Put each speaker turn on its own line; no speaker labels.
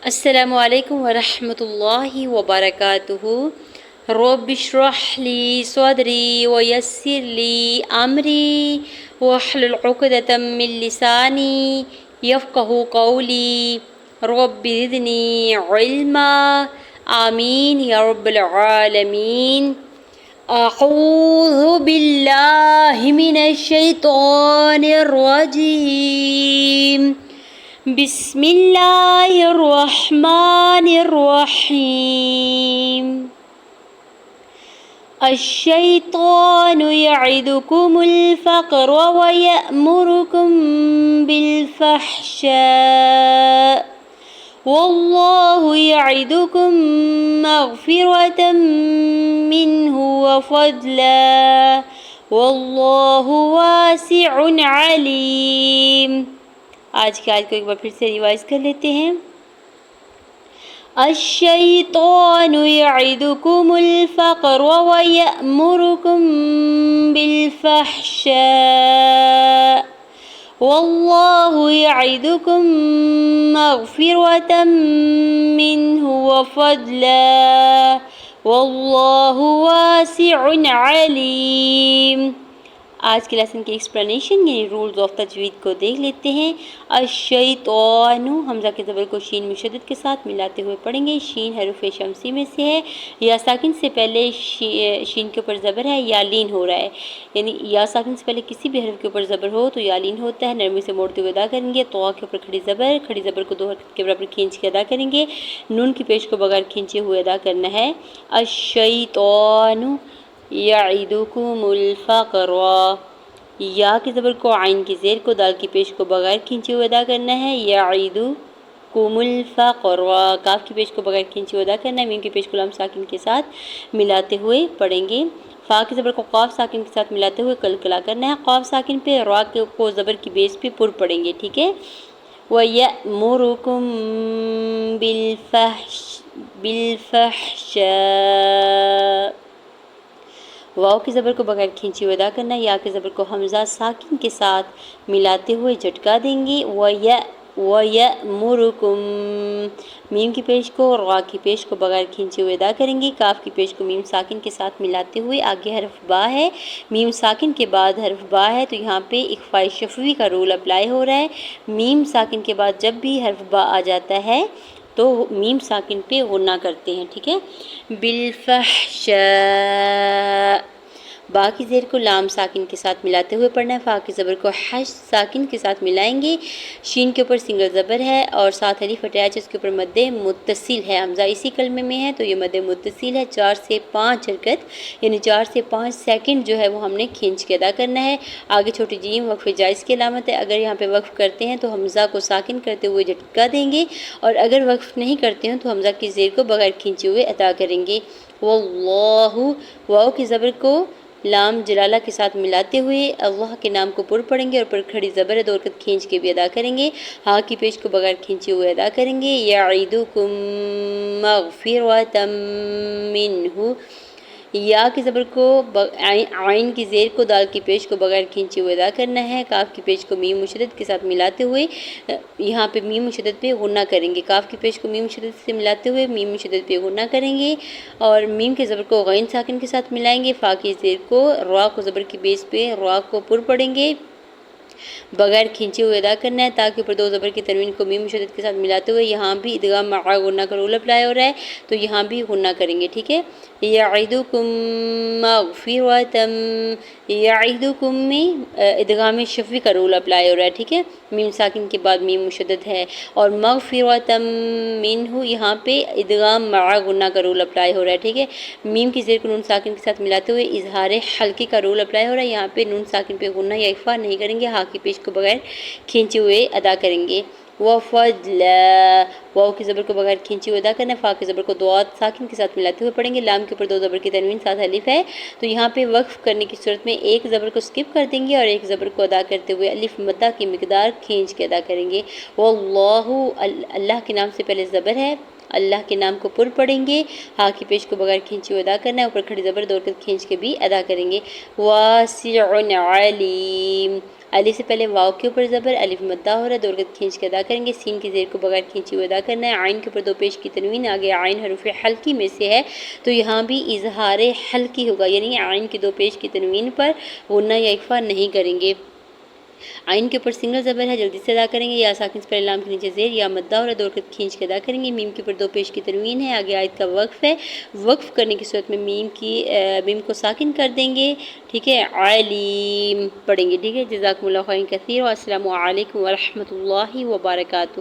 السلام علیکم ورحمۃ اللہ وبرکاتہ۔ رب اشرح لی صدری ویسر لی امری واحلل عقدۃ من لسانی یفقہوا قولی رب زدنی علما آمین یا رب العالمین۔ اعوذ باللہ من الشیطان الرجیم، بسم اللہ الرحمن الرحیم۔ الشیطان یعدکم الفقر ویأمرکم بالفحشاء واللہ یعدکم مغفرۃ منہ وفضلا واللہ واسع علیم۔ آج کی آیت کو ایک بار پھر سے ریوائز کر لیتے ہیں۔ الشیطان یعدکم الفقر ویأمرکم بالفحشاء واللہ یعدکم مغفرۃ منہ وفضلا واللہ واسع علیم۔ آج کے لیسن کی ایکسپلینیشن یعنی رولز آف تجوید کو دیکھ لیتے ہیں۔ الشیطان، حمزہ کے زبر کو شین مشدد کے ساتھ ملاتے ہوئے پڑھیں گے۔ شین حروف شمسی میں سے ہے، یا ساکن سے پہلے شین کے اوپر زبر ہے یا لین ہو رہا ہے، یعنی یا ساکن سے پہلے کسی بھی حرف کے اوپر زبر ہو تو یا لین ہوتا ہے، نرمی سے موڑتے ہوئے ادا کریں گے۔ تو کے اوپر کھڑی زبر کو دو حرکت کے برابر کھینچ کے ادا کریں گے۔ نون کی پیش کو بغیر کھینچے ہوئے ادا کرنا ہے۔ الشیطان یعدکم الفقر، یا کی زبر کو عین کی زیر کو دال کی پیش کو بغیر کھینچے ہوئے ادا کرنا ہے۔ یعدکم الفقر، کاف کی پیش کو بغیر کھینچے ہوئے ادا کرنا ہے۔ میم کی پیش کو لام ساکن کے ساتھ ملاتے ہوئے پڑھیں گے۔ فا کی زبر کو قاف ساکن کے ساتھ ملاتے ہوئے کلکلا کرنا ہے۔ قاف ساکن پہ، را کو زبر کی بیس پہ پر پڑھیں گے، ٹھیک ہے۔ وَيَأْمُرُكُمْ بِالْفَحْشَاءِ، واو کی زبر کو بغیر کھینچے ہوئے ادا کرنا ہے۔ یا کی زبر کو حمزہ ساکن کے ساتھ ملاتے ہوئے جھٹکا دیں گے۔ وَيَأْمُرُكُمْ، میم کی پیش کو را کی پیش کو بغیر کھینچے ہوئے ادا کریں گے۔ کاف کی پیش کو میم ساکن کے ساتھ ملاتے ہوئے، آگے حرف با ہے، میم ساکن کے بعد حرف با ہے تو یہاں پہ اخفاء شفوی کا رول اپلائی ہو رہا ہے۔ میم ساکن کے بعد جب بھی حرف با آ جاتا ہے تو میم ساکن پہ غنہ کرتے ہیں، ٹھیک ہے۔ بالفحشاء، با کی زیر کو لام ساکن کے ساتھ ملاتے ہوئے پڑھنا ہے۔ فا کی زبر کو حش ساکن کے ساتھ ملائیں گے۔ شین کے اوپر سنگل زبر ہے اور ساتھ الف اٹیچ، اس کے اوپر مد متصل ہے۔ حمزہ اسی کلمے میں ہے تو یہ مد متصل ہے۔ 4 سے 5 حرکت یعنی 4 سے 5 سیکنڈ جو ہے وہ ہم نے کھینچ کے ادا کرنا ہے۔ آگے چھوٹی جیم وقف جائز کی علامت ہے، اگر یہاں پہ وقف کرتے ہیں تو حمزہ کو ساکن کرتے ہوئے جھٹکا دیں گے، اور اگر وقف نہیں کرتے ہیں تو حمزہ کی زیر کو بغیر کھینچے ہوئے ادا کریں گے۔ واللہ، واو کی زبر کو لام جلالہ کے ساتھ ملاتے ہوئے اللہ کے نام کو پر پڑھیں گے اور پر کھڑی زبر ہے، دو حرکت کھینچ کے بھی ادا کریں گے۔ ہاں کی پیش کو بغیر کھینچے ہوئے ادا کریں گے۔ یعدکم مغفرۃ منہ، یا کی زبر کو عین کی زیر کو دال کی پیش کو بغیر کھینچے ہوئے ادا کرنا ہے۔ کاف کی پیش کو میم مشدد کے ساتھ ملاتے ہوئے یہاں پہ میم مشدد پہ غنہ کریں گے۔ کاف کی پیش کو میم مشدد سے ملاتے ہوئے میم مشدد پہ غنہ کریں گے، اور میم کے زبر کو غین ساکن کے ساتھ ملائیں گے۔ فا کی زیر کو را کو زبر کی بیس پہ را کو پر پڑھیں گے، بغیر کھینچے ہوئے ادا کرنا ہے، تاکہ اوپر دو زبر کی تنوین کو میم مشدد کے ساتھ ملاتے ہوئے یہاں بھی ادغام مع غنہ کا رول اپلائی ہو رہا ہے تو یہاں بھی غنہ کریں گے، ٹھیک ہے۔ یعدکم مغفرۃ، یعدکم میں ادغام شفوی کا رول اپلائی ہو رہا ہے، ٹھیک ہے۔ میم ساکن کے بعد میم مشدد ہے، اور مغفرۃ منہ یہاں پہ ادغام مع غنہ کا رول اپلائی ہو رہا ہے، ٹھیک ہے۔ میم کی زیر کو نون ساکن کے ساتھ ملاتے ہوئے اظہار حلقے کا رول اپلائی ہو رہا ہے، یہاں پہ نون ساکن پہ غنہ یا اخفاء نہیں کریں گے، ہا کی پیش کو بغیر کھینچے ہوئے ادا کریں گے۔ وفضلا، واو کی زبر کو بغیر کھینچے ہوئے ادا کرنا ہے۔ فا کی زبر کو دو ساکن کے ساتھ ملاتے ہوئے پڑھیں گے۔ لام کے اوپر دو زبر کی تنوین ساتھ الف ہے تو یہاں پہ وقف کرنے کی صورت میں ایک زبر کو سکپ کر دیں گے اور ایک زبر کو ادا کرتے ہوئے الف مدہ کی مقدار کھینچ کے ادا کریں گے۔ واللہ، اللہ کے نام سے پہلے زبر ہے، اللہ کے نام کو پر پڑھیں گے، ہا کی پیش کو بغیر کھینچے ہوئے ادا کرنا ہے، اوپر کھڑی زبر دو حرکت کھینچ کے بھی ادا کریں گے۔ واسع علیم، الف سے پہلے واو کے اوپر زبر، الف مدہ ہو رہا ہے، 2 رکعت کھینچ کے ادا کریں گے۔ سین کی زیر کو بغیر کھینچے ہوئے ادا کرنا ہے۔ عین کے اوپر 2 پیش کی تنوین، آگے عین حروف حلقی میں سے ہے تو یہاں بھی اظہار حلقی ہوگا، یعنی عین کی 2 پیش کی تنوین پر غنہ یا اخفا نہیں کریں گے۔ عین کے اوپر سنگل زبر ہے، جلدی سے ادا کریں گے۔ یا ساکن سے پہلے لام کے نیچے زیر، یا مدہ اور 2 رکعت کھینچ کے ادا کریں گے۔ میم کے اوپر 2 پیش کی تنوین ہے، آگے آیت کا وقف ہے، وقف کرنے کی صورت میں میم کو ساکن کر دیں گے، ٹھیک ہے، علیم پڑھیں گے، ٹھیک ہے۔ جزاکم اللہ خیر کثیر، والسلام علیکم ورحمۃ اللہ وبرکاتہ۔